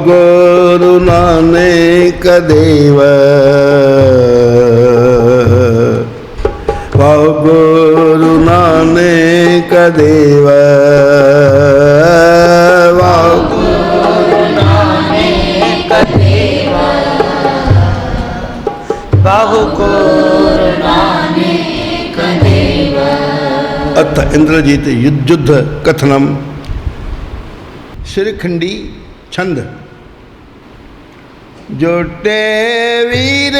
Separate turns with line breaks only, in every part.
गुरु नानक देव, वाह गुरु नानक देव, वाह
गुरु नानक देव, वाह गुरु नानक देव।
अथ इंद्रजीत युद्ध कथनम। श्रीखंडी छंद। जोटे वीर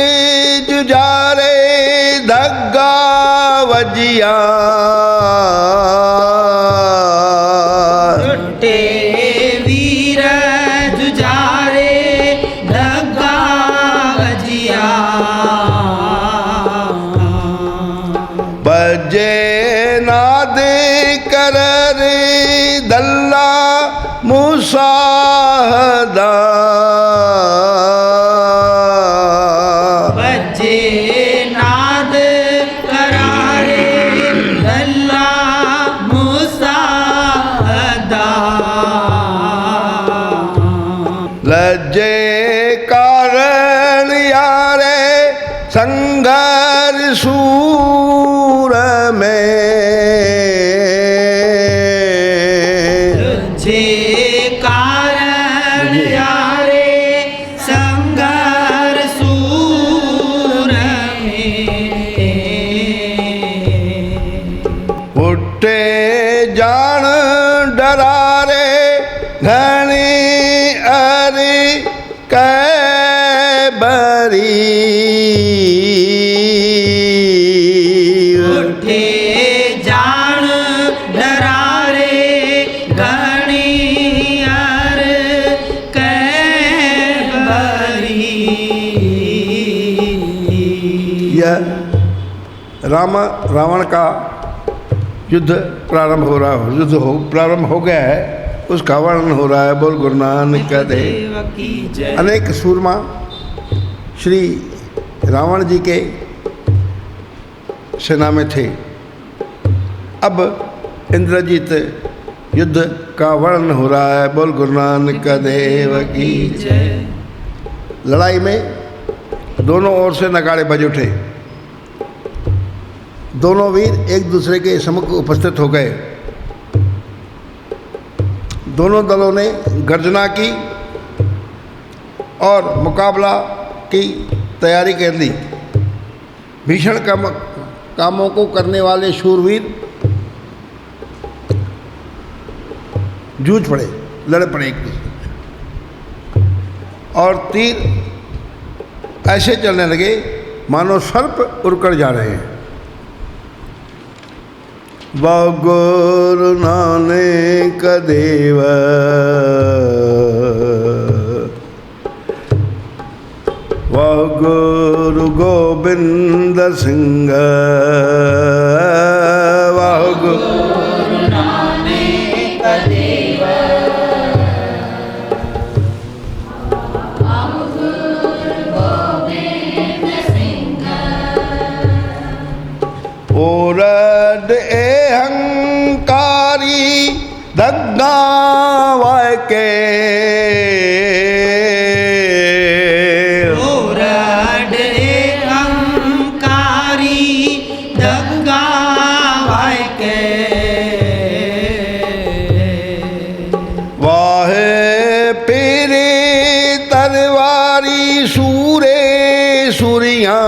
जुझारे धग्गा वजिया,
जोटे वीर जुझारे धग्गा वजिया,
बजे नाद कर रे दल्ला मुसाहदा,
बजे नाद करारे दल्ला मुसाहदा,
लज्जे कारण यारे संघर्ष सूर में,
जे कारण यारे संघर्ष सूर में,
उठे जान डरारे घनी अरि कैबरी,
उठे जान डरारे घनी अर कैबरी।
यह रावण का युद्ध प्रारंभ हो रहा है, प्रारंभ हो गया है, उसका वर्णन हो रहा है। बोल गुरु नानक देव
की जय।
अनेक सूरमा श्री रावण जी के सेना में थे। अब इंद्रजीत युद्ध का वर्णन हो रहा है। बोल गुरु नानक देव की
जय।
लड़ाई में दोनों ओर से नगाड़े बज उठे। दोनों वीर एक दूसरे के सम्मुख उपस्थित हो गए। दोनों दलों ने गर्जना की और मुकाबला की तैयारी कर ली। भीषण कामों को करने वाले शूरवीर जूझ पड़े, लड़ पड़े एक दूसरे और तीर ऐसे चलने लगे मानो सर्प उड़कर जा रहे हैं। वाह गुरु नानक देव, वाह गुरु गोविंद सिंह, वाह
गुरु नानक देव, वाह गुरु गोविंद सिंह।
ओरड अहंकारी दग्गा वाय के,
ओरड अहंकारी दग्गा वाय के,
वाहे पेरे तरवारी सूरे सूरिया,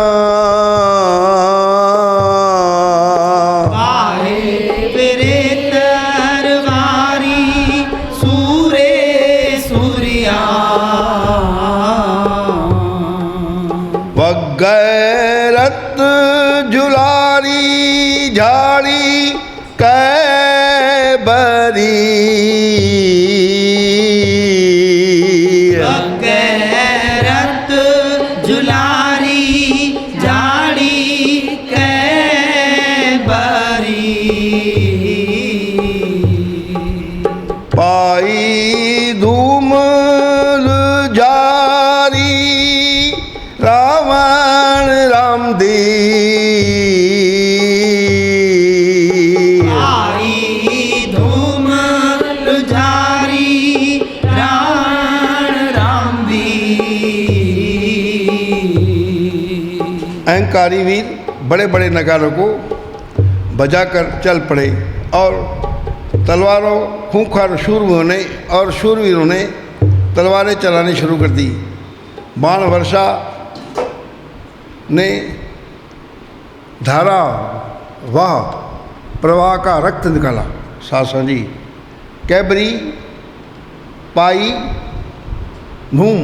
गैरत जुलारी झाड़ी कैबरी,
गैरत जुलारी झाड़ी कैबरी,
पाई धूम जारी रावण राम दी,
आई धूम जारी रावण राम
अहंकारी वीर बड़े बड़े नगारों को बजाकर चल पड़े और तलवारों खूंखार शूरवीरों ने तलवारें चलानी शुरू कर दी। बाण वर्षा ने धारा वाह प्रवाह का रक्त निकाला। सासा जी कैबरी पाई धूम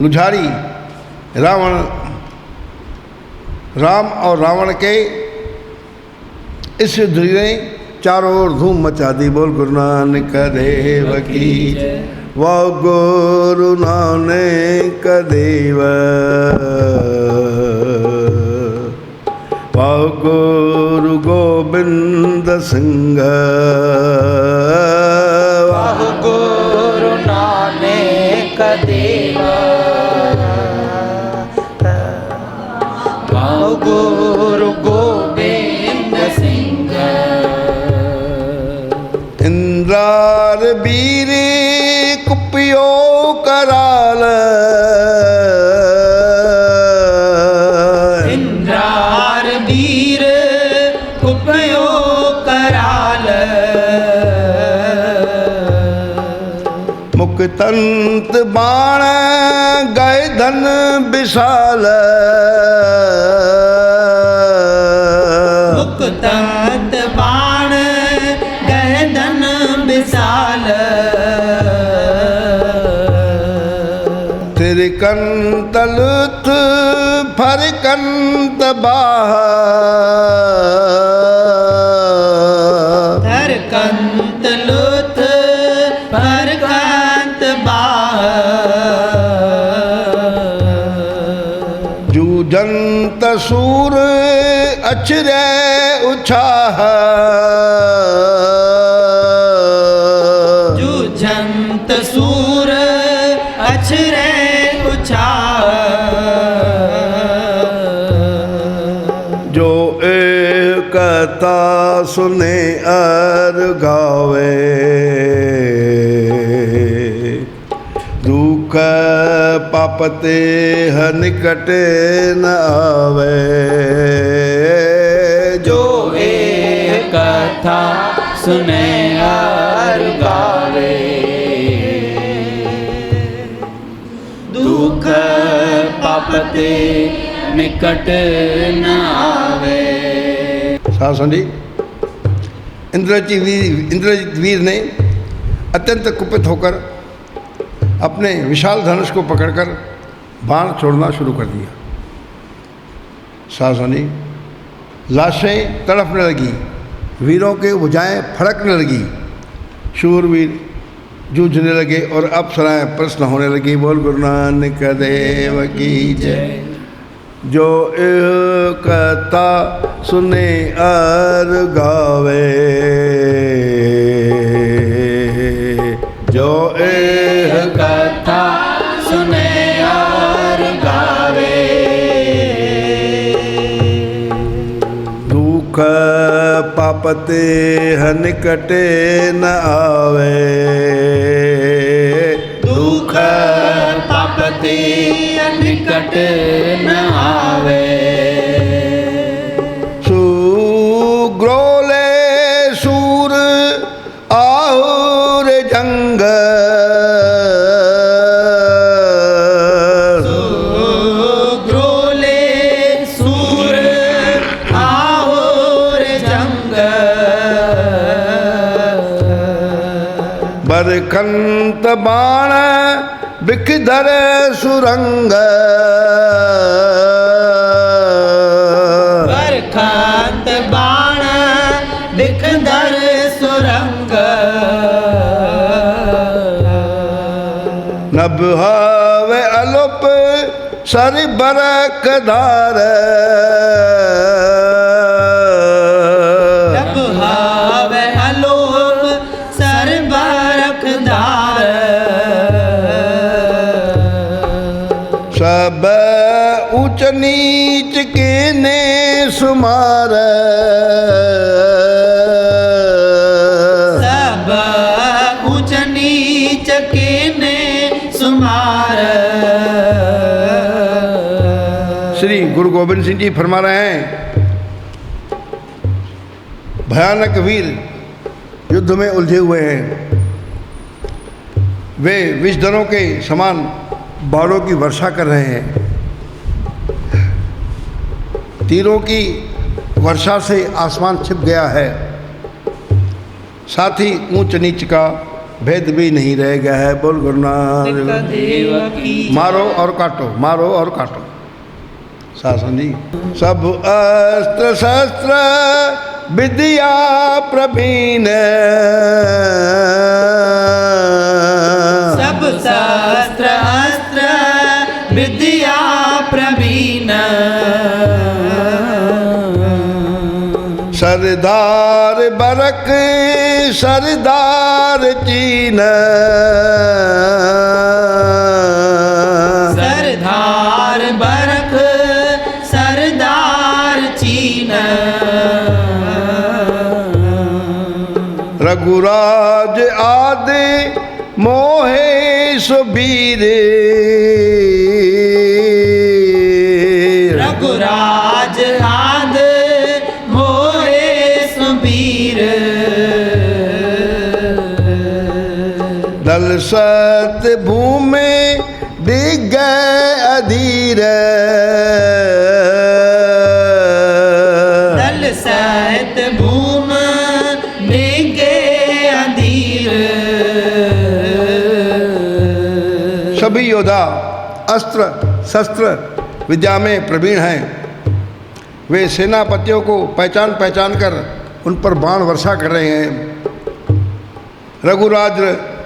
लुझारी राम और रावण के इस युद्ध ने चारों ओर धूम मचा दी। बोल गुरु नानक देव की वाह गुरु नानक देव वाह गुरु गोबिंद सिंह
वाह गुरु नानक देव वाह गुरु गोबिंद सिंह
इंद्रार वीर कुपियो कराल
इंद्रार वीर कुपियो कराल
मुक्तंत बाण गए धन विशाल
मुक्तंत बाण गए धन विशाल
त्रिकंत लुथ फरकंत बाह
धरकंत लुथ फरकंत बाह
जूझंत सूर अचरे उछाह
जूझंत सूर अछरे उछाह
जो एकता सुने अर गावे दुख पापते निकट न आवे
जो एक कथा सुने और गावे दुख पापते निकट न आवे।
शासन जी इंद्रजीत वीर ने अत्यंत कुपित होकर अपने विशाल धनुष को पकड़कर बाण छोड़ना शुरू कर दिया। शासन जी लाशें तड़पने लगी, वीरों के भुजाएं फड़कने लगी, शूरवीर जूझने लगे और अप्सराएं प्रश्न होने लगी। बोल गुरु नानक देव की जय। जो एकता सुने और गावे जो एक
कथा सुने और गावे
दुख पापते निकटे न आवे
दुख पापते निकट न आवे।
सुग्रोले सूर आहुर जंग
सुग्रोले सूर आहुर जंग
बरखंत बाण बिखधर सुरंग
बरखंत बाण बिखधर सुरंग
नभ हवे अलोप सर बरक धार
जब हावे अलोप सर बरख धार
सब ऊंच नीच के ने सुमार
सब ऊंच नीच के ने सुमार
श्री गुरु गोबिंद सिंह जी फरमा रहे हैं, भयानक वीर युद्ध में उलझे हुए हैं। वे विषधरों के समान बाणों की वर्षा कर रहे हैं। तीरों की वर्षा से आसमान छिप गया है, साथ ही ऊंच नीच का भेद भी नहीं रह गया है। बोल गुरु नानक
देव की
मारो और काटो, मारो और काटो। शासन जी सब अस्त्र शस्त्र विद्या प्रवीण,
सब शास्त्र अस्त्र विद्या प्रवीण,
सरदार बरक सरदार चीन,
सरदार बरख सरदार चीन,
रघुराज आदि मोहे सुबीर,
रघुराज आद मोहे सुबीर,
दल सत भूमि दिग अधीर,
दल सत भूम निगे अधीर,
सभी योद्धा अस्त्र शस्त्र विद्या में प्रवीण हैं। वे सेनापतियों को पहचान पहचान कर उन पर बाण वर्षा कर रहे हैं। रघुराज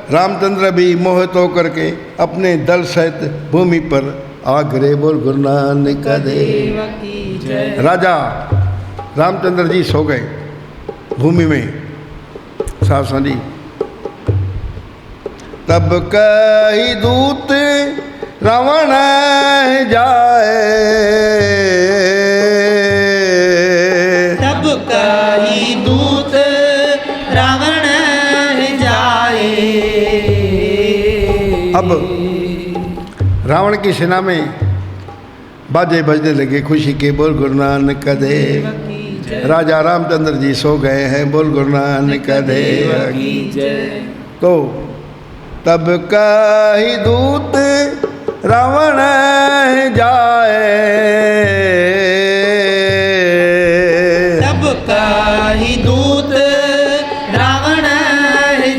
रामचंद्र भी मोहित होकर के अपने दल सहित भूमि पर आ गिरे। बोल गुरु नानक देव।
देव की जय।
राजा रामचंद्र जी सो गए भूमि में। शासन जी तब कही दूत रावण जाए,
तब कही दूत रावण जाए।
अब रावण की सेना में बाजे बजने लगे खुशी के। बोल गुरु नानक देव। राजा रामचंद्र जी सो गए हैं। बोल गुरु नानक देव की। तो तब कही दूत रावण जाए,
तब कही दूत रावण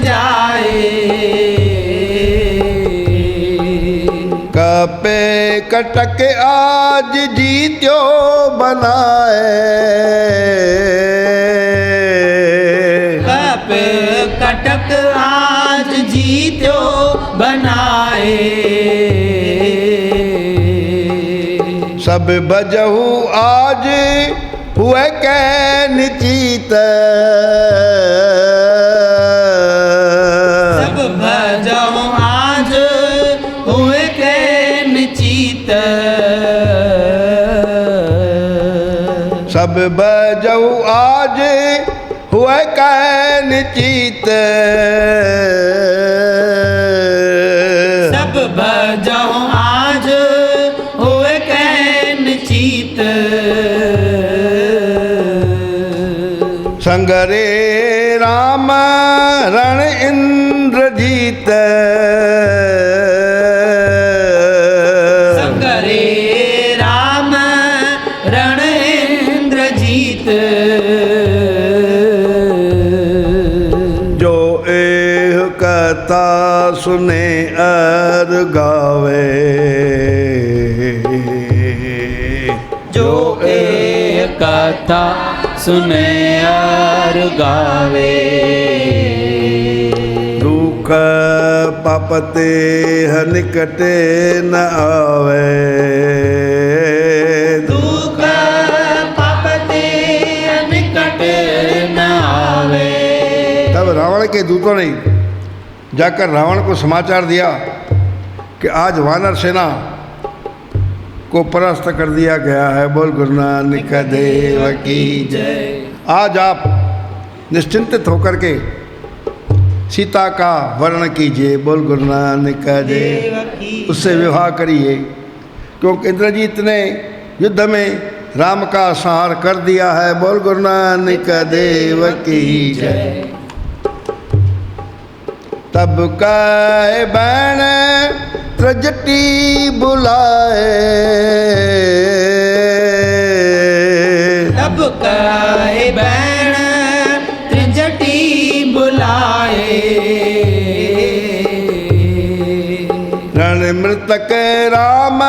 जाए।
कपे कटक आज जीत्यो बनाए,
कप कटक आज जीत्यो बनाए।
सब बजहु आज हुए कैन चीत,
सब भजो आज हुए के निचित।
सब बजहु आज हुए कैन चीत,
सब भजो आज हुए के निचित।
संगरे राम रण इंद्रजीत,
संगरे राम रण इंद्रजीत।
जो एह कथा सुने अर गावे,
जो एक कथा सुने और गावे।
दुख पापते निकटे न आवे,
दुख पापते निकट न आवे।
तब रावण के दूतों ने जाकर रावण को समाचार दिया कि आज वानर सेना को परास्त कर दिया गया है। बोल गुरु नानक देव की जय। आज आप निश्चिंतित होकर के सीता का वर्ण कीजिए। बोल गुरु नानक देव। उससे विवाह करिए, क्योंकि इंद्रजीत ने युद्ध में राम का संहार कर दिया है। बोल गुरु नानक देव की जय। तब काय बैण त्रजटी बुलाए,
तब कहे बैण त्रिजटी बुलाए,
रण मृतक राम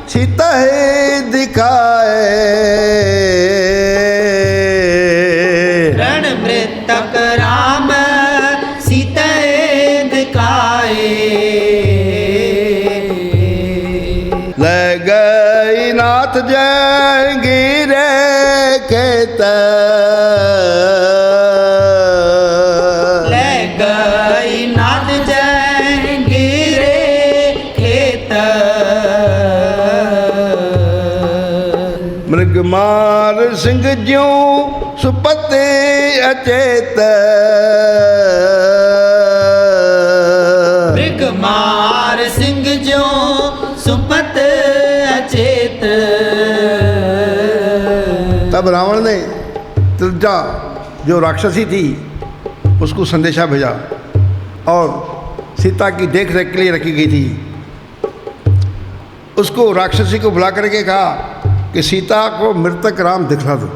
सीता है दिखाए,
रण मृतक राम सीता दिखाए,
ले गई नाथ जंगीर खेत,
ले गई नाथ जंगीर खेत,
मृग मार सिंह ज्यों सुपते अचेत,
मृग मार सिंह जो सुपत अचेत।
तब रावण ने त्रिजा जो राक्षसी थी उसको संदेशा भेजा और सीता की देख रेख के लिए रखी गई थी। उसको राक्षसी को बुला करके कहा कि सीता को मृतक राम दिखला दो,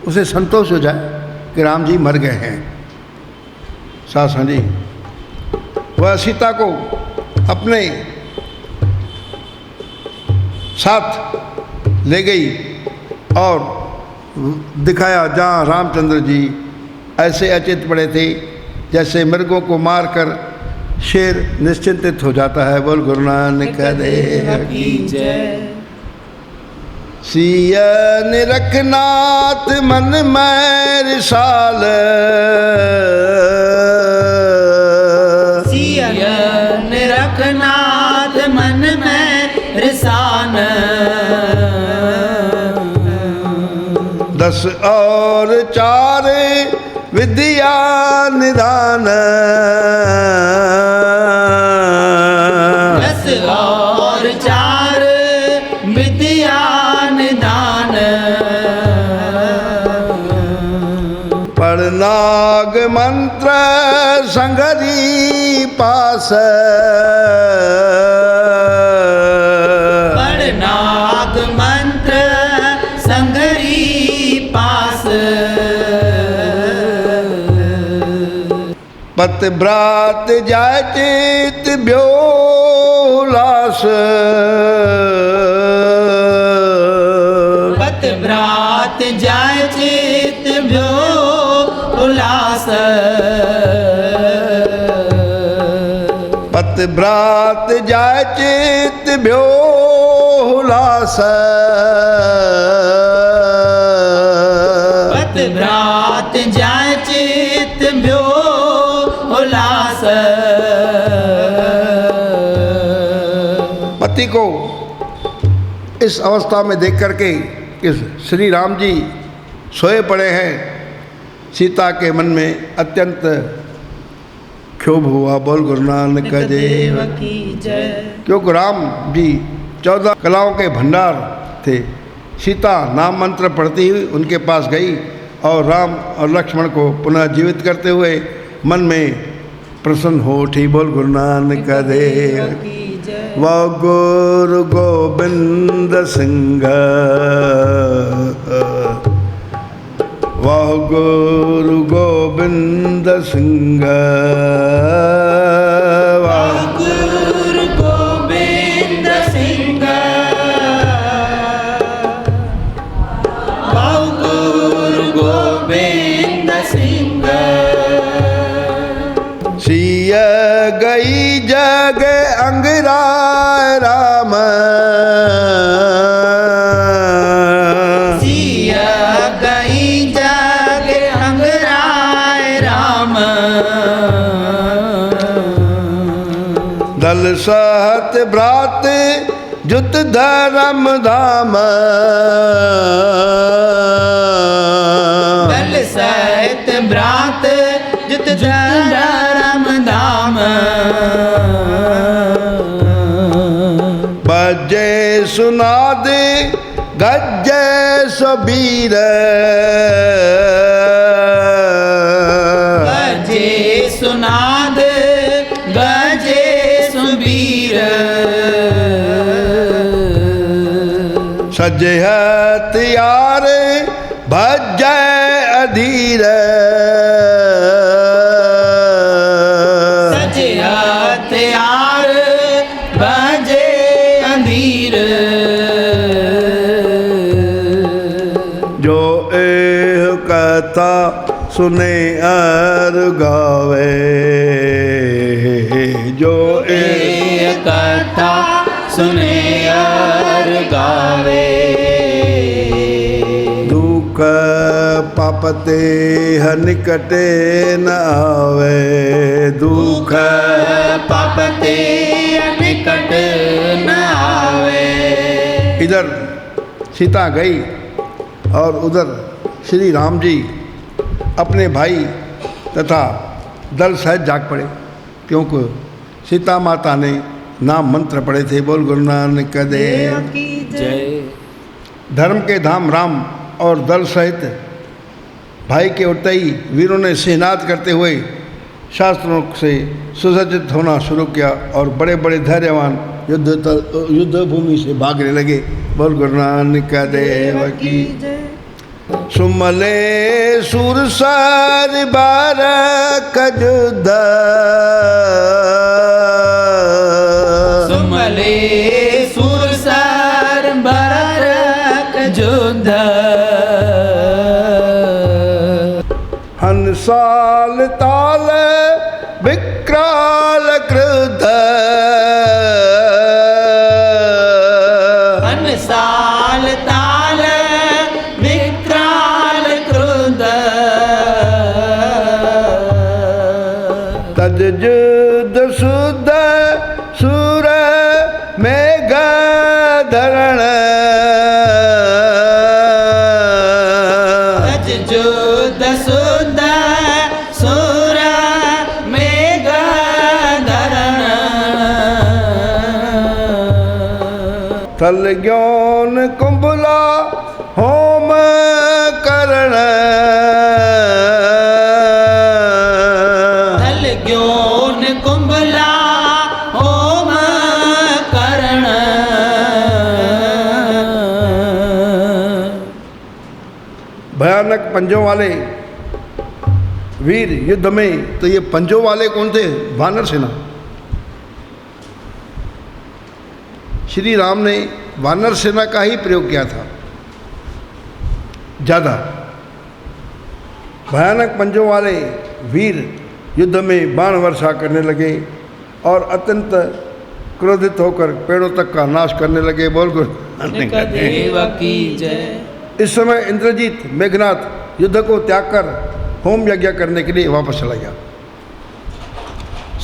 उसे संतोष हो जाए कि राम जी मर गए हैं। सास हाँ जी, वह सीता को अपने साथ ले गई और दिखाया जहाँ रामचंद्र जी ऐसे अचेत पड़े थे जैसे मृगों को मारकर शेर निश्चिंतित हो जाता है। बोल गुरु नानक देव की
जय।
सिया निरखनाथ मन में रिसाल,
सिया निरखनाथ मन में रिसान,
10 और 4 विद्या निदान,
10 और 4 विद्या निदान,
पढ़नाग मंत्र संगरी पास,
पढ़नाग मंत्र संगरी पास,
पतिव्रात जाय चित ब्योलास,
पतिव्रात जाय चित भ्यो उल्लास,
पतिव्रात जाय चित ब्योलास,
पतिव्रात जाय चित भ्यो उल्लास।
पति को इस अवस्था में देख करके कि श्री राम जी सोए पड़े हैं, सीता के मन में अत्यंत क्षोभ हुआ। बोल गुरु नानक देव
की जय।
क्योंकि राम जी 14 कलाओं के भंडार थे। सीता नाम मंत्र पढ़ती हुई उनके पास गई और राम और लक्ष्मण को पुनः जीवित करते हुए मन में प्रसन्न हो उठी। बोल गुरु नानक देव
की जय।
वाह गुरु गोबिंद सिंह, वाह गुरु गोबिंद सिंह, वाह
गुरु गोबिंद सिंह, वाह गुरु गोबिंद सिंह,
सिया गई जग अंगराय राम,
सिया गई जग अंगराय राम,
दल सहत भ्रात जुत धर्म धाम,
दल सहित भ्रात जुत धर्म धाम,
बजे सुनाद गज्जै सबीर
गजे सुनाद गजे सुबीर
सजे हथियार भजै अधीर
सजे हथियार बजे अंधीर
जो एह कथा सुने अर गावे जो
ए कथा सुने और गावे
दुख पापते निकटे न आवे दुख
पापते निकट न आवे
इधर सीता गई और उधर श्री राम जी अपने भाई तथा दल सहित जाग पड़े, क्योंकि सीता माता ने नाम मंत्र पढ़े थे। बोल गुरु नानक देव।
जय
धर्म के धाम राम और दल सहित भाई के उठते ही वीरों ने सिहनाद करते हुए शास्त्रों से सुसज्जित होना शुरू किया और बड़े बड़े धैर्यवान युद्ध भूमि से भागने लगे। बोल गुरु नानक देव की। सुमले सुरसार बारक युद्ध
सुमले सुरसार बरक युद्ध
हंसाल ताल विक्राल क्रुद्ध
साल ताल विक्राल क्रुद्ध
तज युद्ध शुद्ध सुर मेघ धरण
तज युद्ध शुद्ध सुर मेघ धरण
थल ज्ञान कुंभला होम करण
थल ज्ञान कुंभला होम करण
भयानक पंजों वाले वीर युद्ध में। तो ये पंजों वाले कौन थे? वानर सेना। श्री राम ने वानर सेना का ही प्रयोग किया था ज़्यादा। भयानक पंजों वाले वीर युद्ध में बाण वर्षा करने लगे और अत्यंत क्रोधित होकर पेड़ों तक का नाश करने लगे। बोल गुरु नानक
देव की जय।
इस समय इंद्रजीत मेघनाथ युद्ध को त्याग कर होम यज्ञ करने के लिए वापस चला गया।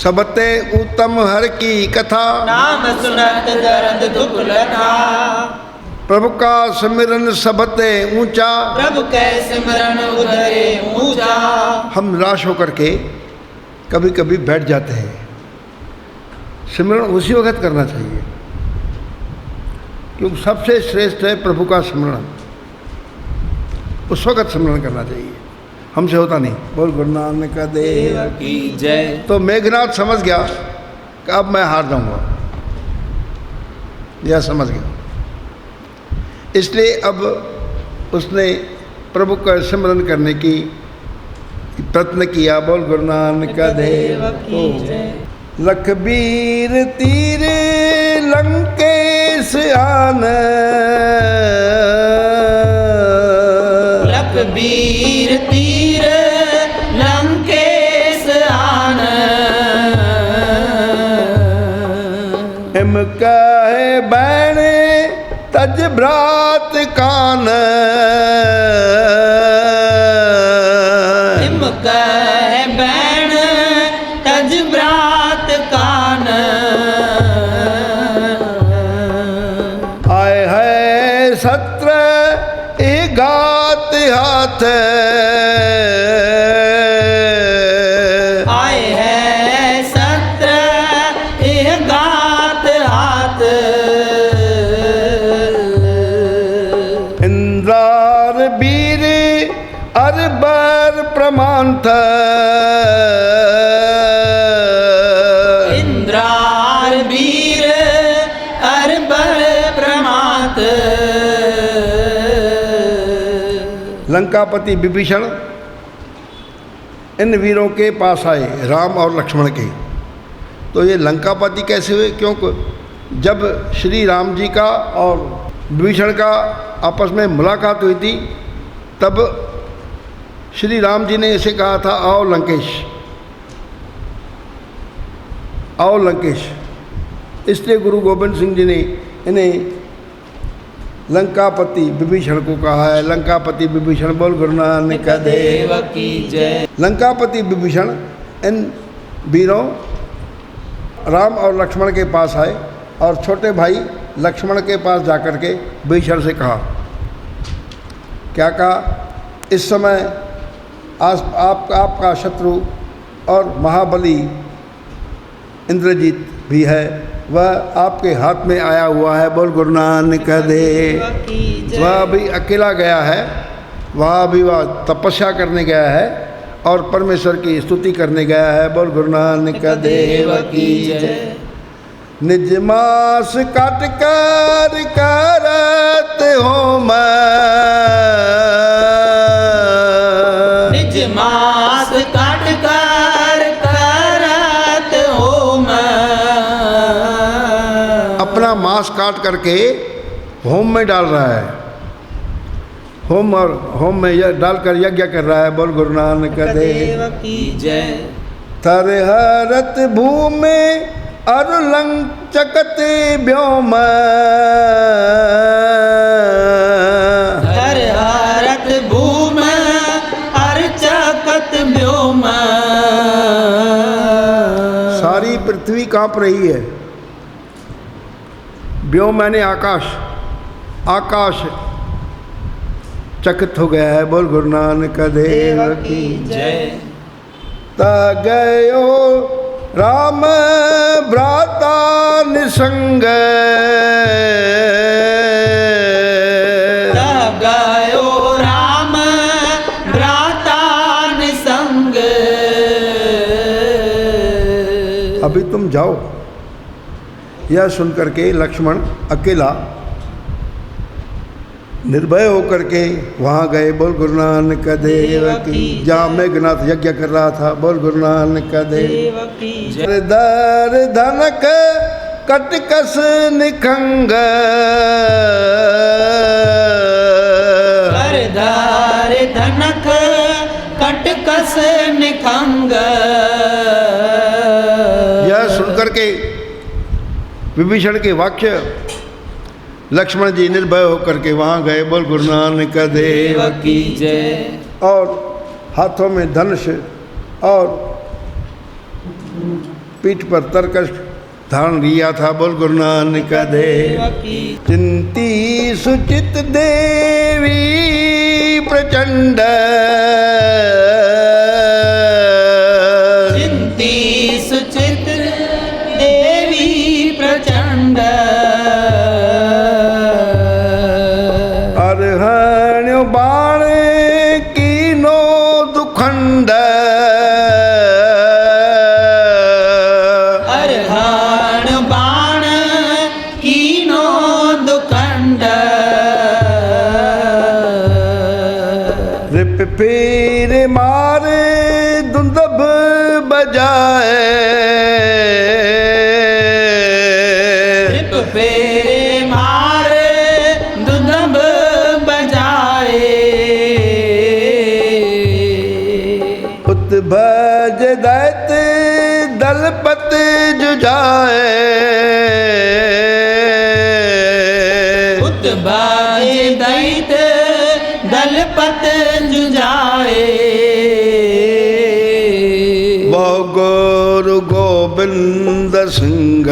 सबते उत्तम हर की कथा
नाम सुनत दर्द दुख लथा
प्रभु का सिमरन सबते ऊंचा।
प्रभु कै सिमरन उधरे ऊंचा।
हम निराश होकर के कभी कभी बैठ जाते हैं। सिमरन उसी वक्त करना चाहिए, क्योंकि सबसे श्रेष्ठ है प्रभु का सिमरन। उस वक्त सिमरन करना चाहिए, हमसे होता नहीं। बोल गुरु नानक देव
की जय।
तो मेघनाथ समझ गया कि अब मैं हार जाऊंगा, यह समझ गया। इसलिए अब उसने प्रभु का सिमरन करने की प्रयत्न किया। बोल गुरु नानक देव की जय। लखबीर तीर लंकेश आन
लखबीर तीर लंकेश आन
इम कहे बैण तज भ्रात कान
हिम कह बैण तज भ्रात कान
आए है सत्र घात हाथ
आए है सत्र गात हाथ
अरबर प्रमाण था
इंद्रार वीर अरबर प्रमात
लंकापति विभीषण इन वीरों के पास आए, राम और लक्ष्मण के। तो ये लंकापति कैसे हुए? क्योंकि जब श्री राम जी का और विभीषण का आपस में मुलाकात हुई थी, तब श्री राम जी ने इसे कहा था, आओ लंकेश, आओ लंकेश। इसलिए गुरु गोविंद सिंह जी ने इन्हें लंकापति विभीषण को कहा है। लंकापति विभीषण बोल गुरु नानक देव
की जय।
लंकापति विभीषण इन वीरों राम और लक्ष्मण के पास आए और छोटे भाई लक्ष्मण के पास जाकर के विभीषण से कहा, क्या कहा? इस समय आपका शत्रु और महाबली इंद्रजीत भी है, वह आपके हाथ में आया हुआ है। बोल गुरु नानक देव। वह भी अकेला गया है, वह भी वह तपस्या करने गया है और परमेश्वर की स्तुति करने गया है। बोल गुरु नानक देव की जय। निज मास काट कर करत हो
निज मास काट कर करत हो
अपना मांस काट करके होम में डाल रहा है, होम और होम में डालकर यज्ञ कर रहा है। बोल गुरु नानक देव
की जय।
तरहरत भूमि अरुलंग चकते व्योम
हरहरत भूम अर्चकत व्योम।
सारी पृथ्वी कांप रही है। व्योम मैंने आकाश, आकाश चकित हो गया है। बोल गुरु नानक देव की
जय।
ता गयो राम भ्राता निसंग
तब गयो राम भ्राता निसंग।
अभी तुम जाओ। यह सुनकर के लक्ष्मण अकेला निर्भय होकर के वहाँ गए। बोल गुरु नानक देव की। जहाँ मेघनाथ यज्ञ कर रहा था। बोल गुरु नानक देव
की
दर धनक कटकस निखंग
करधार धनक कटकस निखंग।
यह सुनकर के विभीषण के वाक्य लक्ष्मण जी निर्भय होकर के वहाँ गए। बोल गुरु नानक देव
की जय।
और हाथों में धनुष और पीठ पर तरकश धारण लिया था। बोल गुरु नानक देव
की
चिंती सुचित देवी प्रचंड
चिंती सुचित देवी प्रचंड।
अरहण्य बाण कीनो दुखंड
अरहण बाण कीनो दुखंड।
रिप फिर मारे दुंदभ बजाए
रिप फेरे मारे दुदंब बजाए।
उत्भज दैत दलपत जुझाए
उत्बाज दैत दलपत जुझाए।
वो गुरु गोविंद सिंह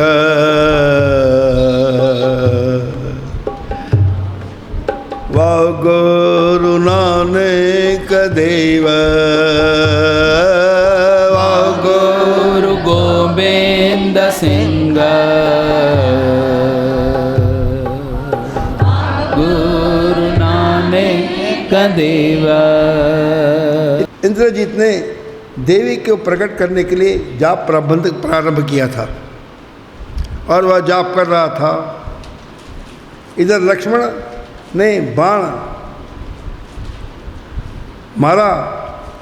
वो गुरु नानक देव वो
गुरु गोविंद सिंह गुरु नानक देवा।
इंद्रजीत ने देवी को प्रकट करने के लिए जाप प्रारंभ किया था और वह जाप कर रहा था। इधर लक्ष्मण ने बाण मारा,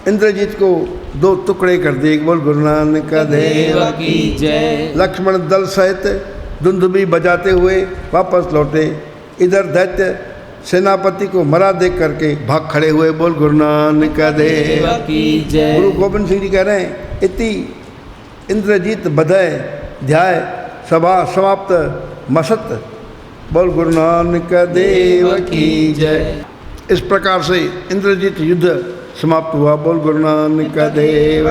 इंद्रजीत को 2 टुकड़े कर दिए। बोल गुरु नानक देव
की जय।
लक्ष्मण दल सहित दुंदुभी बजाते हुए वापस लौटे। इधर दैत्य सेनापति को मरा देख करके भाग खड़े हुए। बोल गुरु नानक देव
की जय।
गुरु गोविंद सिंह जी कह रहे हैं, इति इंद्रजीत बधय ध्याय सभा समाप्त मसत। बोल गुरु नानक देव की जय। इस प्रकार से इंद्रजीत युद्ध समाप्त हुआ। बोल गुरु नानक देव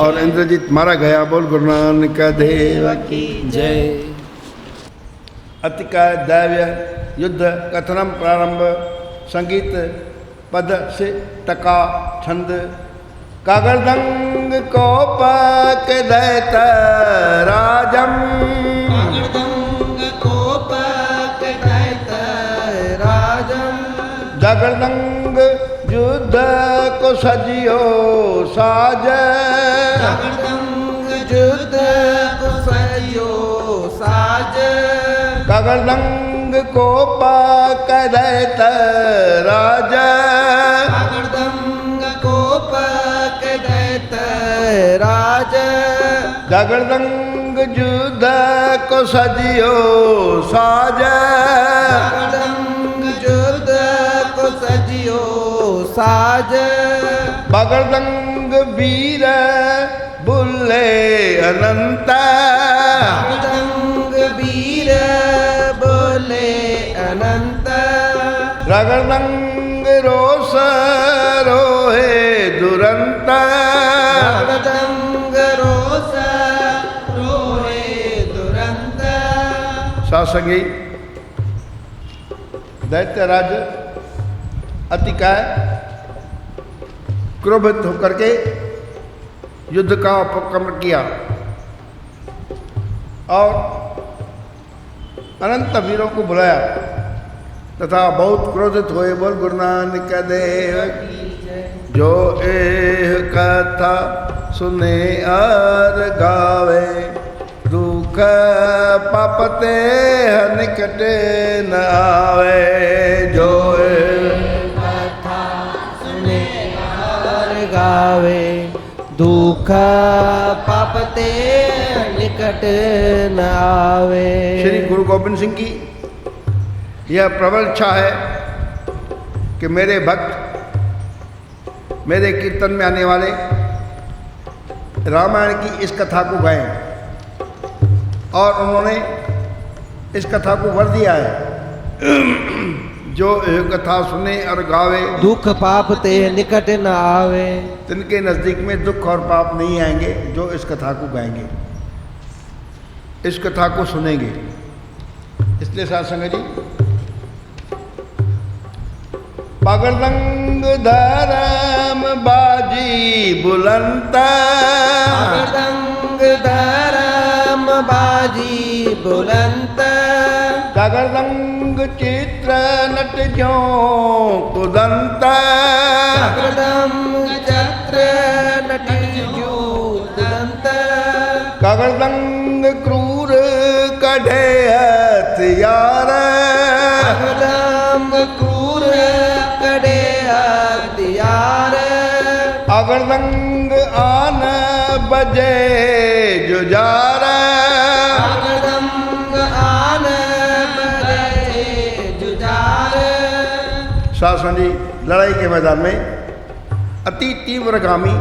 और इंद्रजीत मारा गया। बोल गुरु नानक देव की
जय।
अतिकाय दैव्य युद्ध कथनम प्रारंभ। संगीत पद से टका छंद। कागरदंग को पक दैत राजम। जगरदंग युद्ध को सजियो साज।
युद्ध को सजियो साज।
कागरदंग को पक दैत राज।
को पक दैत राज।
जगरदंग युद्ध को सजियो साज।
युद्ध को सजियो साज।
बगरदंग वीर बुल्ले अनंत।
बगरदंग वीर बोले अनंत।
रगरदंग रोष रोहे दुरंत।
बगरदंग रोष रोहे दुरंत।
सासंगी दैत्यराज अतिकाय क्रोधित होकर के युद्ध का उपक्रमण किया और अनंत वीरों को बुलाया तथा बहुत क्रोधित हुए। बोल गुरु नानक देव जो एह कथा सुने और गावे। दुख पापते निकट न आवे। जो
कथा सुने और गावे। दुख पापते निकट न आवे।
श्री गुरु गोविंद सिंह की यह प्रबल इच्छा है कि मेरे भक्त, मेरे कीर्तन में आने वाले रामायण की इस कथा को गाएं और उन्होंने इस कथा को वर दिया है। जो यह कथा सुने और गावे
दुख पाप ते निकट न आवे।
तिनके नज़दीक में दुख और पाप नहीं आएंगे जो इस कथा को गाएंगे, इस कथा को सुनेंगे। इसलिए साथ संगत जी, पगड़दंग धर्म बाजी बुलंद।
पगड़दंग धर्म बाजी बुलंद।
पगड़दंग चित्र नट जो कुदंत।
पगड़दंग चित्र नट जो कुदंत।
पगड़दंग क्रूर कढ़े हथियार।
पगड़दंग क्रूर कढ़े हथियार।
अगरदंग आन बजे जुजार।
पगड़दंग आन बजे जुजार।
शासन जी लड़ाई के मैदान में अति तीव्रगामी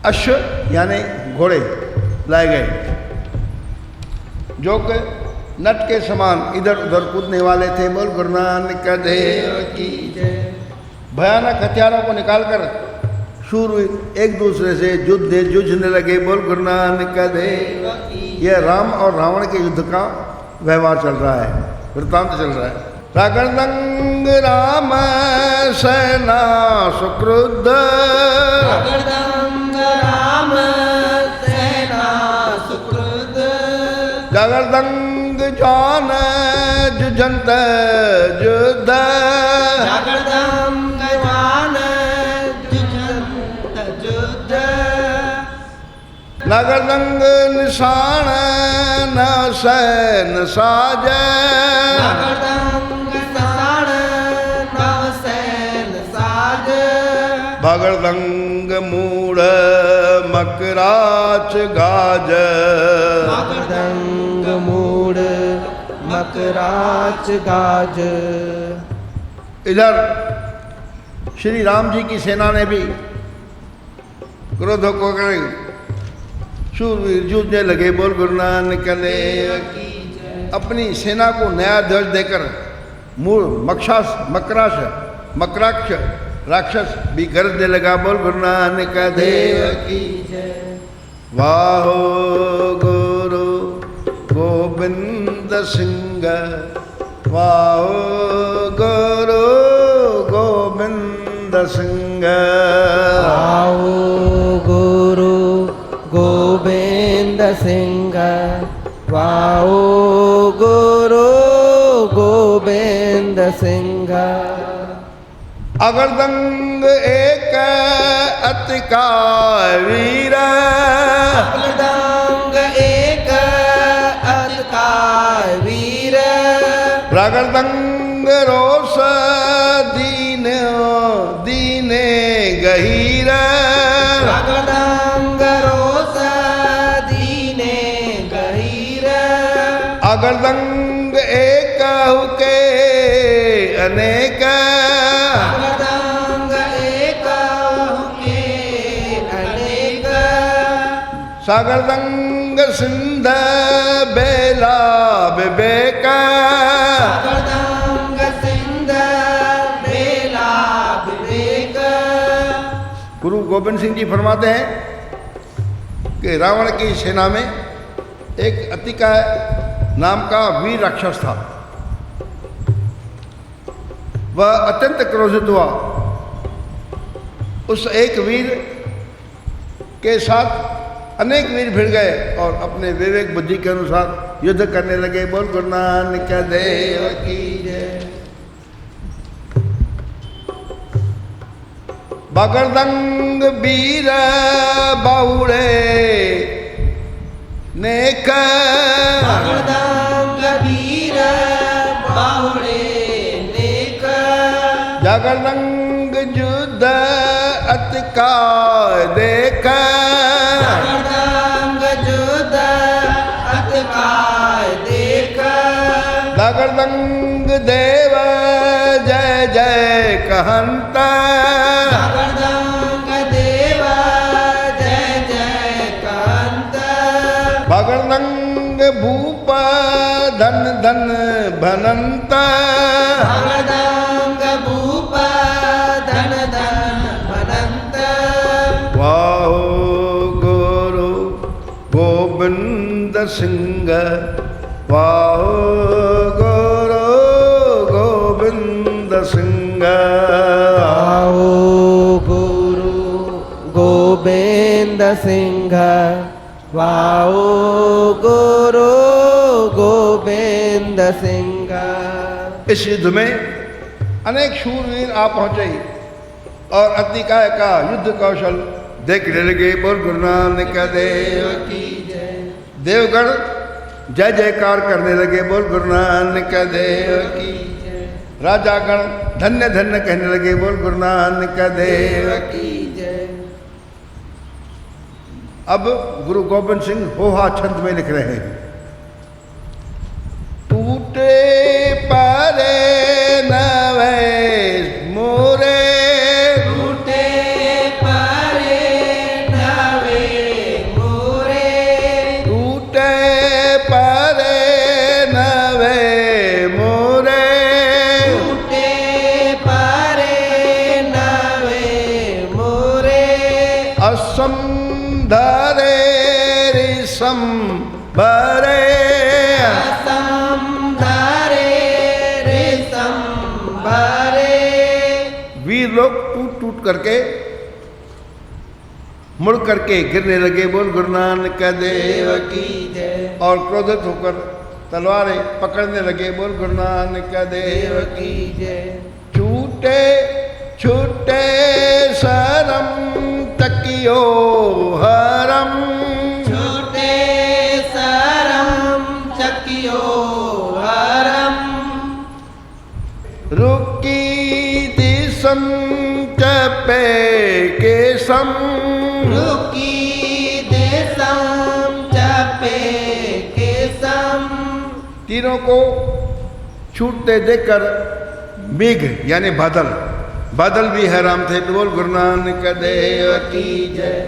अश्व यानी घोड़े लाए गए जो कि नट के समान इधर उधर कूदने वाले थे। बोल गुरु नानक देव की जय। भयानक हथियारों को निकालकर शूरवीर एक दूसरे से जूझने लगे। बोल गुरु नानक देव। यह राम और रावण के युद्ध का व्यवहार चल रहा है, वृत्तांत चल रहा है। रगड़दंग राम सेना सुक्रुद्ध।
रगड़दंग राम सेना सुक्रुद्ध।
जगरदंग जान जुझंत युद्ध। नगरदंग निशान न सैन साजै
नगरदंग साण नव सैन साज
भगड़दंग मूढ़ मकराच गाज
नगरदंग मूढ़ मकराच गाज।
इधर श्री राम जी की सेना ने भी क्रोध को कर शूरवीर जूझने लगे। बोल गुरु नानक देव की अपनी सेना को नया ध्वज देकर मूल मकराक्ष राक्षस भी गरजने लगा। बोल गुरु नानक देव की वाहो गुरु गोविंद सिंह वाहो गुरु गोविंद सिंह
आओ गुरु गोविंद सिंह वाओ गुरु गोविंद सिंह।
अगरदंग एक अतिकाय वीर
अगरदंग एक अतिकाय वीर
रगरदंग रोष दीने गहीर
अगरदंग रोष दीने गहीर
अगरदंग एक के अनेक
अगरदंग एक के अनेक
सागरदंग सिंध बेला विवेक
अगरदंग सिंध बेला विवेक।
गुरु गोविंद सिंह जी फरमाते हैं कि रावण की सेना में एक अतिकाय नाम का वीर राक्षस था। वह अत्यंत क्रोधित हुआ। उस एक वीर के साथ अनेक वीर भिड़ गए और अपने विवेक बुद्धि के अनुसार युद्ध करने लगे। बोल गुरु नानक देव की जय। बगरदंग वीर बाहुड़े नेक
अगरदंग वीर बाहुड़े नेक
जगरदंग युद्ध अतिकाय देख
अगरदंग युद्ध अतिकाय देख
जगरदंग देव जय जय कहंता
अगरदंग देव जय जय कांत
भगरदंग भूप धन धन भनंत
अगरदंग भूप धन धन भनंत
वाहो गुरु गोविंद सिंह वाहो गुरु गोविंद सिंह
आओ गुरु गोविंद सिंह वाओ गुरु गोविंद सिंह।
इस युद्ध में अनेक शूरवीर आ पहुंचे और अतिकाय का युद्ध कौशल देखने लगे। बोल गुरु नानक देव की
जय।
देवगण जय जयकार करने लगे। बोल गुरु नानक देव की राजागण धन्य धन्य कहने लगे। बोल गुरु नानक देव की। अब गुरु गोविंद सिंह होहा छंद में लिख रहे हैं। टूटे परे नवे मोरे
टूटे परे नवे मोरे
टूटे परे नवे मोरे
टूटे परे नवे मोरे
असम धरे रिसम भरे
असंधरे रेशम भरे।
वीर लोग टूट टूट करके मुड़ करके गिरने लगे। बोल गुरु नानक देव की।
जय।
और क्रोधित होकर तलवारें पकड़ने लगे। बोल गुरु नानक देव की।
जय।
छूटे छूटे शरम तकियो हरम रुकी दिसम चपे केसम
रुकी देसम चपे केसम।
तीनों को छूटते देखकर मेघ यानी बादल, बादल भी हैरान थे। बोल गुरु नानक देव की जय।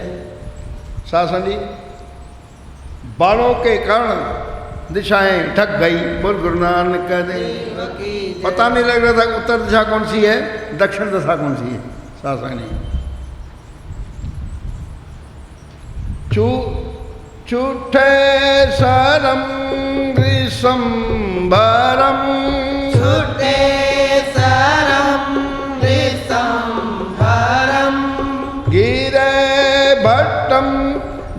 शासन जी, बाणों के कारण दिशाएं ठक गई। बोल गुरु नानक देव
की जय।
पता नहीं लग रहा था उत्तर दिशा कौन सी है, दक्षिण दिशा कौन सी है। शासन जी, छूटे सरम ग्रीसंभरम
छूटे सरम ऋषंभरम।
गिरे भट्टम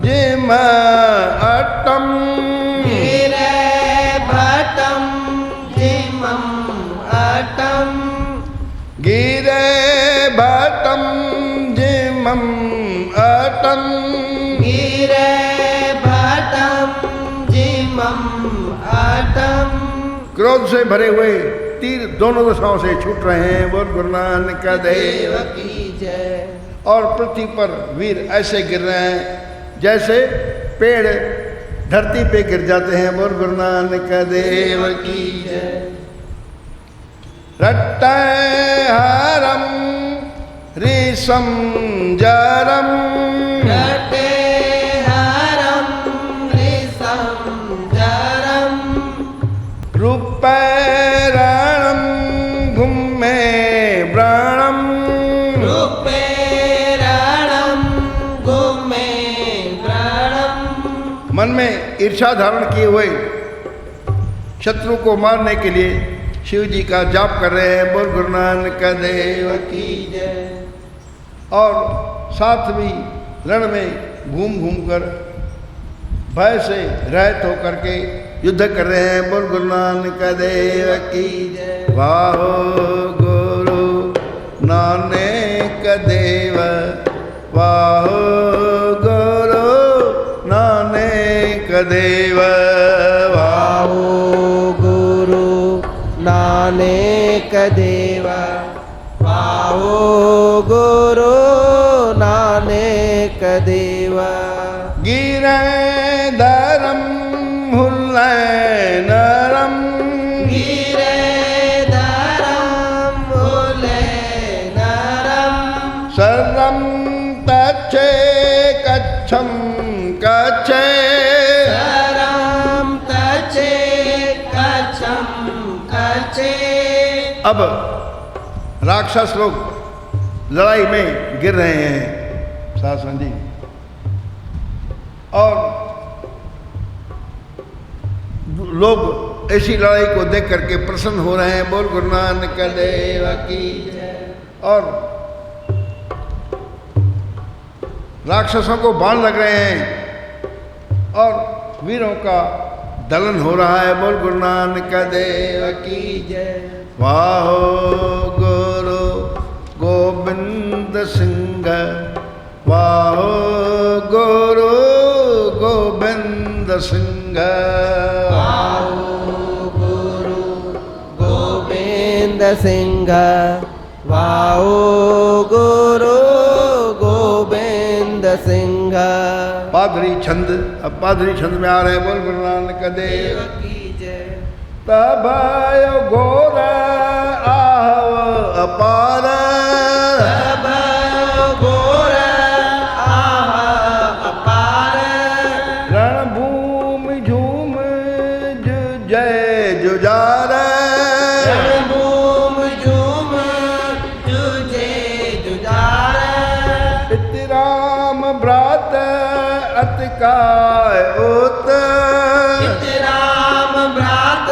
जिम अट्टम
गिरे भट्टम जिमं अटम।
गिरे भट्टम जिमम अटम।
गिरे भट्टम जिमं अटम।
क्रोध से भरे हुए तीर दोनों दिशाओं से छूट रहे हैं। बोल गुरु नानक देव
की जय।
और पृथ्वी पर वीर ऐसे गिर रहे हैं जैसे पेड़ धरती पे गिर जाते हैं। बोल गुरु नानक देव की
जय।
रट्टे हरम ऋषम जरम
रटे हरम ऋषं जरम।
रूपैरणम घुमे प्राणम
रूपेरणं गुमे प्राणम।
मन में ईर्षा धारण किए हुए शत्रु को मारने के लिए शिव जी का जाप कर रहे हैं। बोल गुरु नानक देव की
जय।
और साथ भी रण में घूम घूम कर भय से रहित होकर के युद्ध कर रहे हैं। बोल गुरु नानक देव की
जय।
वाहो गुरु नानक देव, वाहो गुरु नानक देव, वाहो
गुरु नानक देव। पाओ गुरु नानक देव।
गिरे धरम हुल्लै नरम
गिरे धरम भूले नरम।
सर्वम तच्छे कच्छम कच्छे
सरम तचे कच्छम कचे।
अब राक्षस लोग लड़ाई में गिर रहे हैं। शासन जी, और लोग ऐसी लड़ाई को देख करके प्रसन्न हो रहे हैं। बोल गुरु नानक देव की
जय।
और राक्षसों को बाण लग रहे हैं और वीरों का दलन हो रहा है। बोल गुरु नानक देव की
जय।
वाहो गुरु गोविंद सिंह, वाहो गुरु गोविंद सिंह,
वाहो गुरु गोविंद सिंह। वाहो गुरु गोविंद सिंह।
पादरी छंद, अब पादरी छंद में आ रहे हैं। बोल गुरु नानक देव
की जय।
तब घोर आहव अपार,
तब घोर आह अपार।
रणभूमि झूम जय जुजार,
रणभूम झूम जुझे जुझार।
इत राम भ्रात अतिकाय ओत,
इत राम भ्रात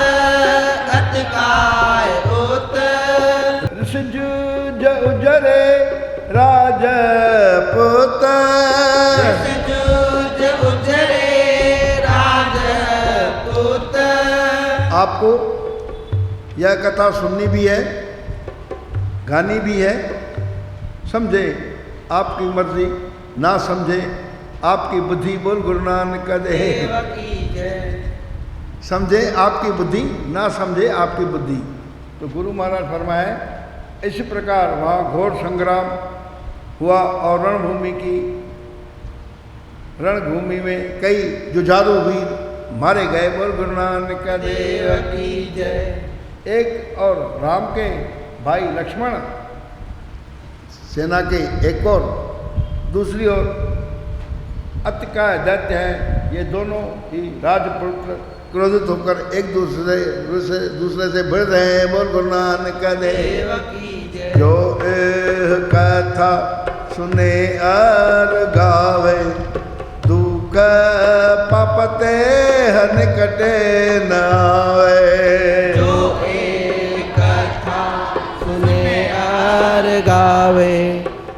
अतिकाय ओत।
ऋषिजुज उजरे राजपूत,
जुझ उजरे राजपूत।
आपको यह कथा सुननी भी है, गानी भी है। समझे आपकी मर्जी, ना समझे आपकी बुद्धि। बोल गुरु नानक देव
की जय।
समझे आपकी बुद्धि, ना समझे आपकी बुद्धि। तो गुरु महाराज फरमाए इस प्रकार वहाँ घोर संग्राम हुआ और रणभूमि में कई जुझारू वीर मारे गए। बोल गुरु नानक देव की जय। एक और राम के भाई लक्ष्मण सेना के एक और दूसरी ओर अतिकाय दैत्य है। ये दोनों ही राजपुत्र क्रोधित होकर एक दूसरे से भिड़ रहे हैं। बोल गुरु नानक देव की जय। जो एह कथा सुने और गावे दुख पापते निकटे न आवे।
जो एक कथा सुने और गावे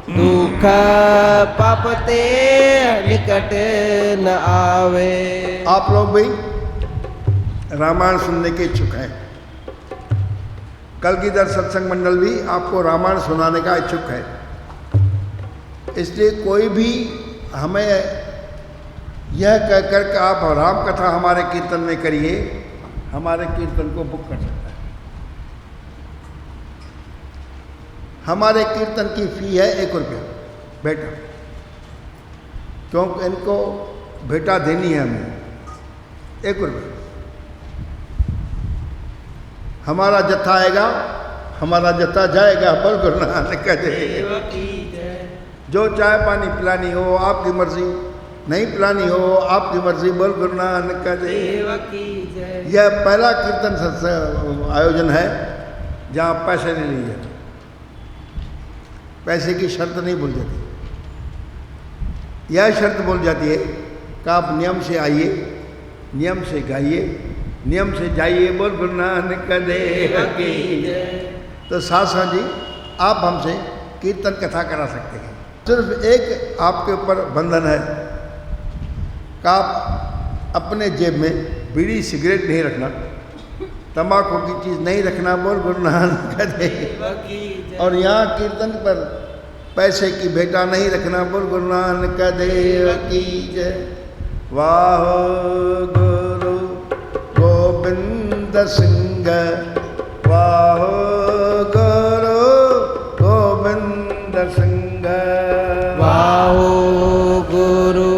दुख पापते निकट न आवे।
आप लोग भी रामायण सुनने के इच्छुक हैं। कलगीधर सत्संग मंडल भी आपको रामायण सुनाने का इच्छुक है। इसलिए कोई भी हमें यह कहकर कि आप राम कथा हमारे कीर्तन में करिए, हमारे कीर्तन को बुक कर सकता है। हमारे कीर्तन की फी है 1 रुपया बेटा, क्योंकि इनको भेटा देनी है हमें 1 रुपया। हमारा जत्था आएगा, हमारा जत्था जाएगा। बोल गुरु नानक देव की जय। जो चाय पानी पिलानी हो आपकी मर्जी, नहीं पिलानी हो आपकी मर्जी। बोल गुरु नानक देव की जय। यह पहला कीर्तन आयोजन है जहाँ पैसे नहीं लिए जाते, पैसे की शर्त नहीं बोल जाती। यह शर्त बोल जाती है कि आप नियम से आइए, नियम से गाइए, नियम से जाइए। बोल गुरु नानक देव की जय। तो सासा जी आप हमसे कीर्तन कथा करा सकते हैं। सिर्फ एक आपके ऊपर बंधन है कि आप अपने जेब में बीड़ी सिगरेट नहीं रखना, तंबाकू की चीज़ नहीं रखना। बोल गुरु नानक देव। और यहाँ कीर्तन पर पैसे की भेटा नहीं रखना। बोल गुरु नानक देव की जय। वाह गुरु गोविंद सिंह, वाह गुरु गोविंद सिंह,
वाह गुरु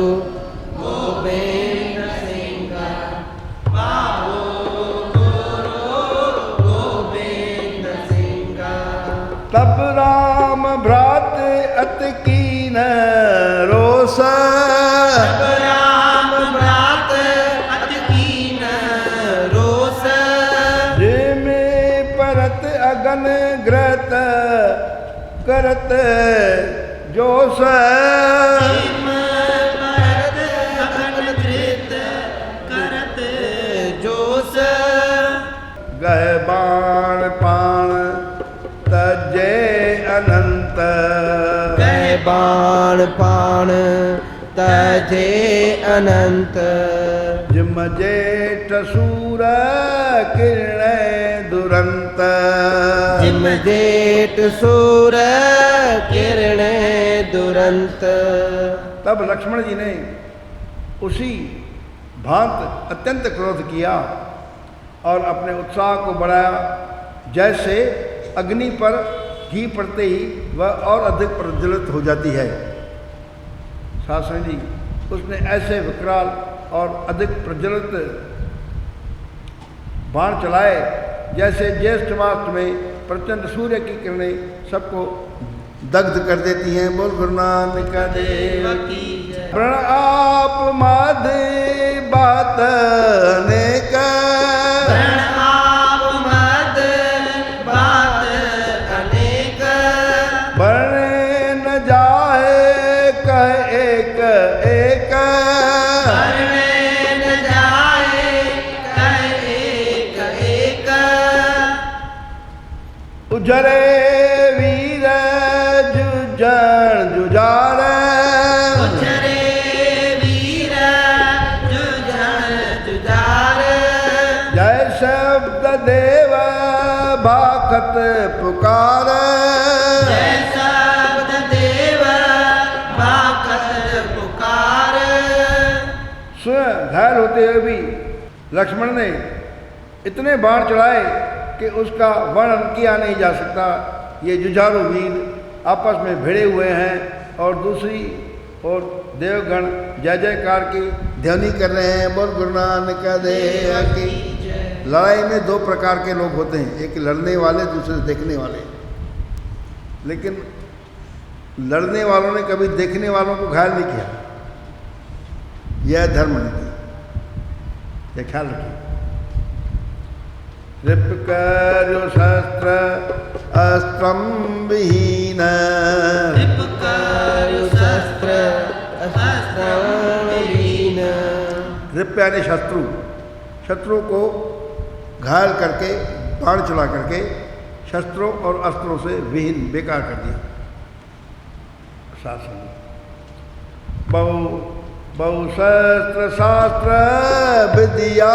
गोविंद सिंह, वाह गुरु गोविंद सिंह।
तब राम भ्रात अत कीन रोष,
तब राम भ्रात अत कीन रोष।
जिमे परत अगन ग्रत करत जोश,
जिम परत अगन धृत करत जोश।
गह बाण पाण तजे अनंत,
गए बाण पाण तजे अनंत।
जिम जेठ सूर किरण दुरंत,
जिम जेठ सूर किरण दुरंत।
तब लक्ष्मण जी ने उसी भांत अत्यंत क्रोध किया और अपने उत्साह को बढ़ाया, जैसे अग्नि पर घी पड़ते ही वह और अधिक प्रज्वलित हो जाती है। शासन जी उसने ऐसे विकराल और अधिक प्रज्वलित बाण चलाए जैसे ज्येष्ठ मास में प्रचंड सूर्य की किरणें सबको दग्ध कर देती हैं। बोल गुरु नानक देव की जय। प्रण आप माधे बात ने का,
प्रण आप मद बात अनेक।
बरने न जाए कह एक एक,
बरने न जाए कह एक एक।
उजरे वीर जुझार जुझार,
उजरे वीर जुझार जुझार।
जय शब्द देव भाखत पुकार,
जय शब्द देव भाखत पुकार।
स्वयं घायल होते हुए भी लक्ष्मण ने इतने बाण चढ़ाए कि उसका वर्णन किया नहीं जा सकता। ये जुझारू वीर आपस में भिड़े हुए हैं और दूसरी और देवगण जय जयकार की ध्वनि कर रहे हैं। बोल गुरु नानक देव की। लड़ाई में दो प्रकार के लोग होते हैं, एक लड़ने वाले, दूसरे देखने वाले। लेकिन लड़ने वालों ने कभी देखने वालों को घायल नहीं किया, यह धर्म नहीं, यह ख्याल रखिए। रिपकर्यो शस्त्र अस्त्रम विहीन,
रिपकर्यो शस्त्र अस्त्रम विहीन।
रिप यानी शत्रु, शत्रु को घायल करके, बाण चला करके शस्त्रों और अस्त्रों से विहीन, बेकार कर दिया। शासन बहु शस्त्र शास्त्र विद्या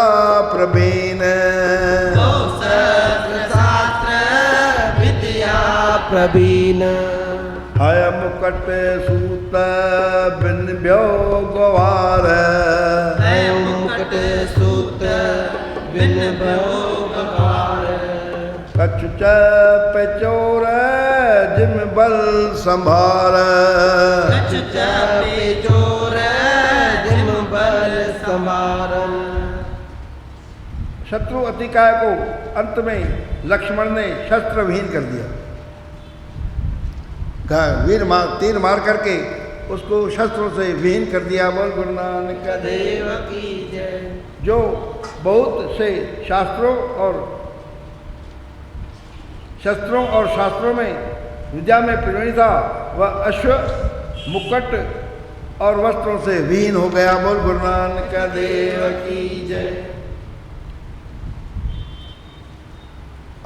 प्रवीण,
बहु शस्त्र शास्त्र विद्या प्रवीण।
हय मुकुट सूत बिन व्यो गवार,
हय मुकुट सूत बिन भयो गवार।
कछु चप चोर जिम बल संभार,
कछु चापे चोर जिम बल संभारम।
शत्रु अतिकाय को अंत में लक्ष्मण ने शस्त्र विहीन कर दिया। तीर मार करके उसको शस्त्रों से विहीन कर दिया। बोल गुरु नानक
देव की जय।
जो बहुत से शस्त्रों और शास्त्रों में विद्या में प्रवीण था, वह अश्व, मुकुट और वस्त्रों से विहीन हो गया। बोल गुरु नानक देव की जय।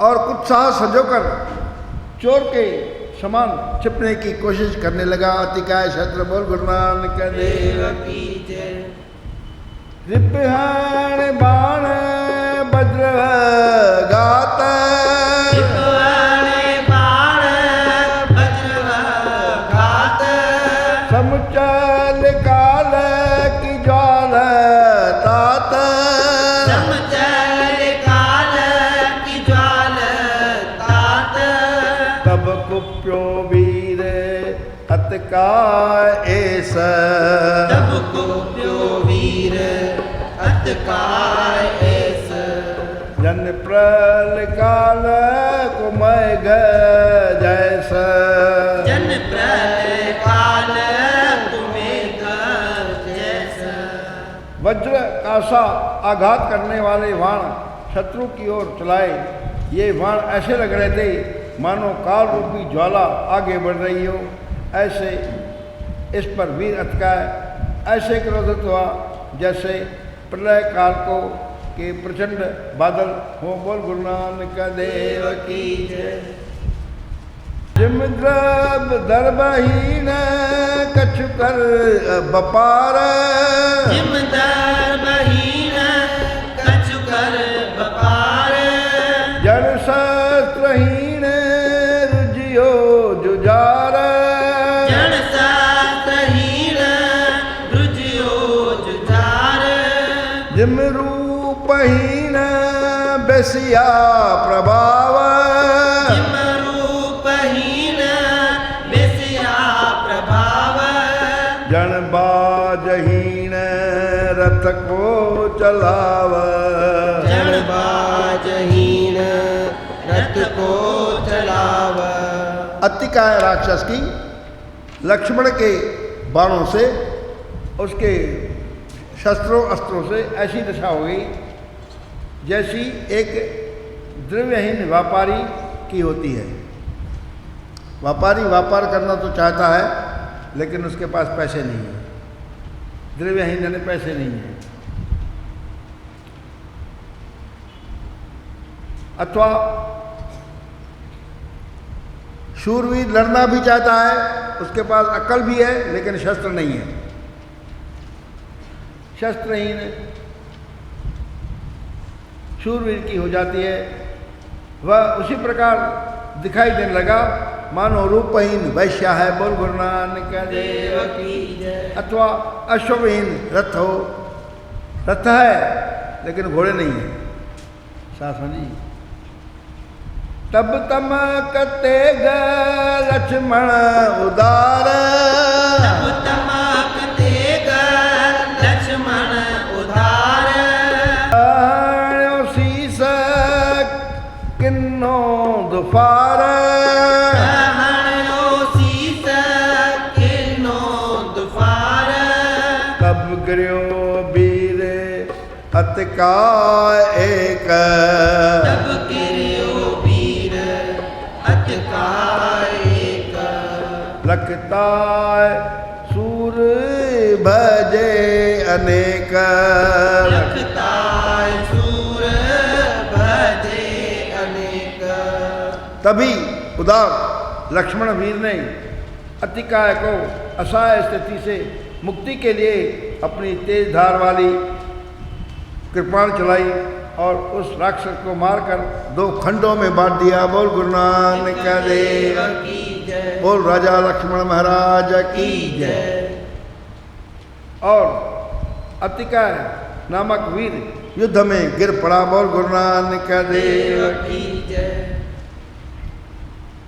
और कुछ साहस संजोकर चोर के समान छिपने की कोशिश करने लगा अतिकाय शत्रु। बोल गुरु नानक देव
की जय।
रिपहण बाण वज्र गात, समुचल काल की ज्वाल तात,
समुचल काल की ज्वाल तात।
तब कुप्यो वीर अतकाय ऐस,
तब कुप्यो वीर अतकाय ऐस।
जन प्रल काल कुमय जैस,
जन प्रलय काल कुमेघ जैसा।
वज्र का सा आघात करने वाले बाण शत्रु की ओर चलाए। ये बाण ऐसे लग रहे थे मानो काल रूपी ज्वाला आगे बढ़ रही हो। ऐसे इस पर वीर अतकाय ऐसे क्रोधित हुआ जैसे प्रलय काल को के प्रचंड बादल हो। बोल गुरु नानक देव की जय। जिम द्रव दर्बहीन कछु कर बपार,
जिम दर्बहीन कछु कर बपार।
जड़ शस्त्रहीन रुजियो जुझार,
जड़ शस्त्रहीन रुजियो जुझार।
जिम रूपहीन बेसिया प्रभाव,
जिम रूपहीन बेसिया प्रभाव।
जन बाजहीन रथ को चलाव,
जन बाजहीन रथ को चलाव।
अतिकाय राक्षस की लक्ष्मण के बाणों से, उसके शस्त्रों अस्त्रों से ऐसी दशा हो गई जैसी एक द्रव्यहीन व्यापारी की होती है। व्यापारी व्यापार करना तो चाहता है लेकिन उसके पास पैसे नहीं है। द्रव्यहीन यानी पैसे नहीं है। अथवा शूरवीर लड़ना भी चाहता है, उसके पास अक्ल भी है लेकिन शस्त्र नहीं है। शस्त्रहीन शूरवीर की हो जाती है। वह उसी प्रकार दिखाई देने लगा मानो रूपहीन वैश्या है। बोल गुरु नानक देव की जय। अथवा अश्वहीन रथ हो, रथ है लेकिन घोड़े नहीं है। शासन जी तब तम कतेग लक्ष्मण उदार
तब तमक तेग लक्ष्मण उधार
हण्यो शीस किन्नो दुफार
हण्यो शीस किन्नो दुफार
तब गिर्यो वीर अतिकाय एक
तब गिर्यो वीर अतिकाय एक
लखताय सूर भजे अनेक
लखताय सूर भजे अनेक
तभी उदार लक्ष्मण वीर ने अतिकाय को असहाय स्थिति से मुक्ति के लिए अपनी तेज धार वाली कृपाण चलाई और उस राक्षस को मारकर 2 खंडों में बांट दिया। बोल गुरु नानक देव
की जय
बोल राजा लक्ष्मण महाराज की जय। और अतिकाय नामक वीर युद्ध में गिर पड़ा। बोल गुरु नानक देव
की जय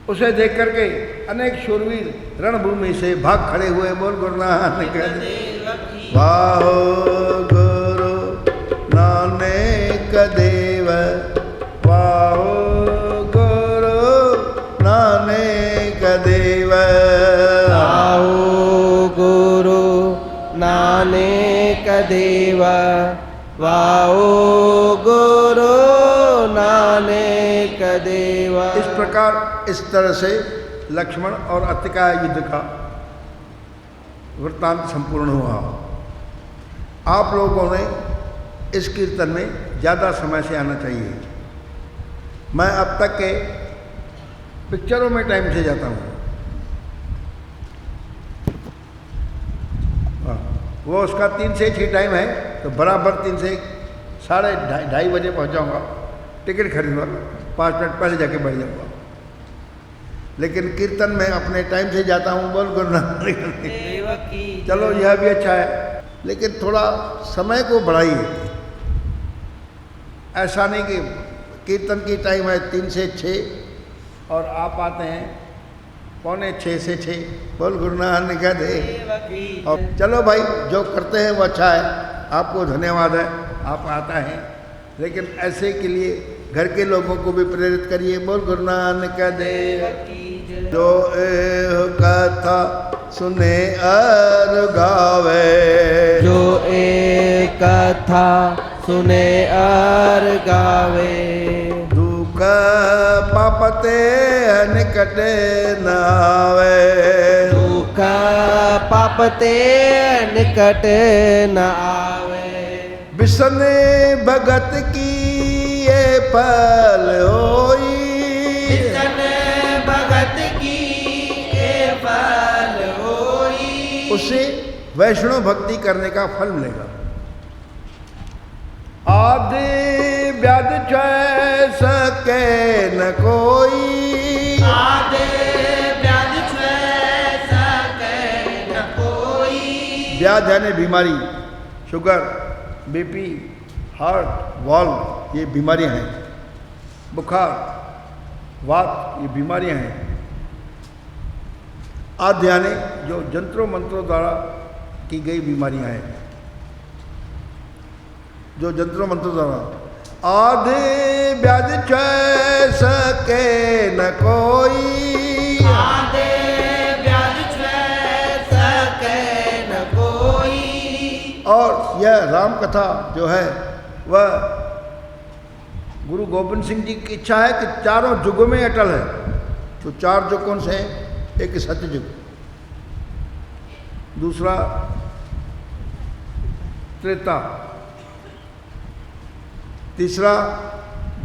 उसे देख करके अनेक शूरवीर रणभूमि से भाग खड़े हुए। बोल गुरु नानक देव
देव की
वाहो गुरु नानक देव वाहो गुरु नानक देव
आओ गुरु नानक देव वाओ गुरु नानक देव।
इस प्रकार इस तरह से लक्ष्मण और अतिकाय युद्ध का वृत्तांत संपूर्ण हुआ। आप लोगों ने इस कीर्तन में ज़्यादा समय से आना चाहिए। मैं अब तक के पिक्चरों में टाइम से जाता हूँ। वो उसका 3 से 6 टाइम है तो बराबर 3 से 2:30 बजे पहुँच जाऊँगा। टिकट खरीदूँगा, 5 मिनट पहले जाके बैठ जाऊँगा। लेकिन कीर्तन में अपने टाइम से जाता हूँ। बोल गुरु नानक
देव की
चलो यह भी अच्छा है, लेकिन थोड़ा समय को बढ़ाइए। ऐसा नहीं कि कीर्तन की टाइम है 3 से 6 और आप आते हैं 5:45 से 6। बोल गुरु नानक देव।
देव की
और चलो भाई जो करते हैं वो अच्छा है, आपको धन्यवाद है, आप आता है। लेकिन ऐसे के लिए घर के लोगों को भी प्रेरित करिए। बोल गुरु नानक देव
की जय।
जो एह कथा सुने और गावे
जो एक कथा सुने और गावे
दुख पापते निकट न आवे
दुख पापते निकट न आवे
बिसने भगत की ये फल होई
बिसन भगत की ये फल होई
उसे वैष्णव भक्ति करने का फल मिलेगा। आदि व्याध छय सके न कोई
आदे व्याध छुए सके न कोई
व्याध यानी बीमारी, शुगर, बीपी, हार्ट, वाल्व ये बीमारियां हैं। बुखार, वात ये बीमारियां हैं। आदि यानी जो जंत्रों मंत्रों द्वारा की गई बीमारियां हैं, जो जंत्रों मंत्रों द्वारा। आदि व्याध छय सके न कोई
आदे व्याध छुए सके न कोई
और यह राम कथा जो है वह गुरु गोविंद सिंह जी की इच्छा है कि चारों युगों में अटल है। तो 4 युग कौन से हैं? एक सतयुग, दूसरा त्रेता, तीसरा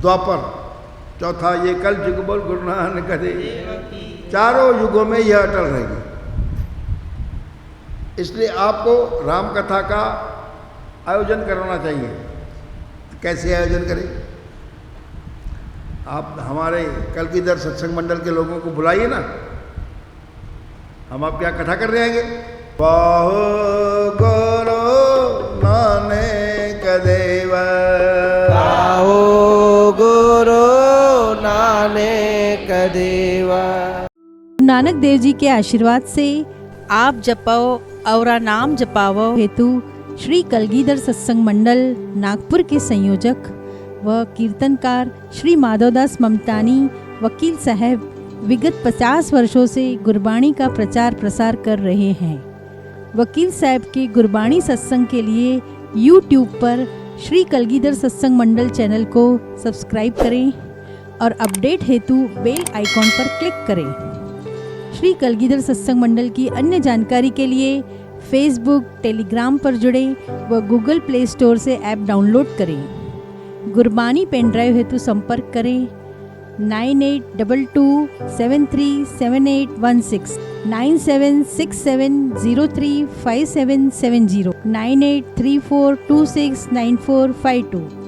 द्वापर, चौथा ये कल युग। बोल गुरु नानक देव। चारों युगों में यह अटल रहेगी। इसलिए आपको राम कथा का आयोजन करवाना चाहिए। कैसे आयोजन करें? आप हमारे कल की दर सत्संग मंडल के लोगों को बुलाइए ना, हम आप क्या कथा कर रहे हैं। वाहो गुरु नानक देव
आओ गुरु नानक सेवा।
नानक देव जी के आशीर्वाद से आप जपो और नाम जपावो हेतु श्री कलगीधर सत्संग मंडल नागपुर के संयोजक व कीर्तनकार श्री माधवदास ममतानी वकील साहब विगत 50 वर्षों से गुरबाणी का प्रचार प्रसार कर रहे हैं। वकील साहब के गुरबाणी सत्संग के लिए YouTube पर श्री कलगीधर सत्संग मंडल चैनल को सब्सक्राइब करें और अपडेट हेतु बेल आइकॉन पर क्लिक करें। श्री कलगीधर सत्संग मंडल की अन्य जानकारी के लिए फेसबुक, टेलीग्राम पर जुड़ें व गूगल प्ले स्टोर से ऐप डाउनलोड करें। गुरबानी पेन ड्राइव हेतु संपर्क करें 9822737816, 9767035770, 9834269452।